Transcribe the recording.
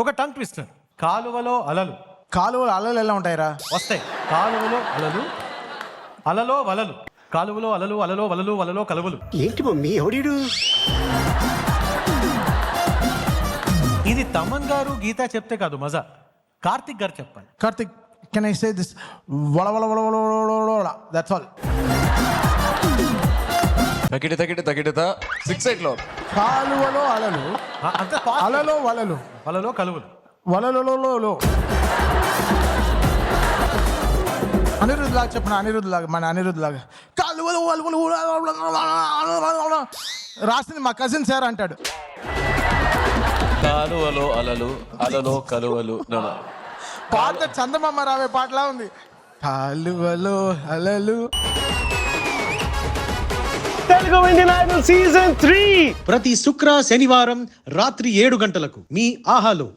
ఒక tongue twister. కాలువలో అలలు. కాలువలు అలలు ఎలా ఉంటాయిరా? వస్తాయి. కాలువలో అలలు, అలలో వలలు. కాలువలో అలలు, అలలో వలలు, వలలో కలువలు. ఏంటి మమ్మీ ఎవడీడు? ఇది తమన్ గారు గీత చెప్తే కాదు మజా, కార్తిక్ గారు చెప్పాలి. Karthik, can I say this? వల వల వల వల వల వల వల. That's all. తగిడిత 6-8 లో. కాలువలో అలలు, అంతే. అలలో వలలు, వలలో కలువలు. వలలో. అనిరుద్ధ్ లాగా చెప్పిన, మన అనిరుద్ధ్ లాగా. కాలువలో రాసింది మా కజిన్ సార్ అంటాడు. కాలువలో అలలు, అలలో కలువలు. పాట చందమామ రావే పాటలా ఉంది. కాలువలో అలలు. తెలుగు ఇండియన్ ఐడల్ సీజన్ 3 ప్రతి శుక్ర శనివారం రాత్రి 7 గంటలకు మీ ఆహాలో.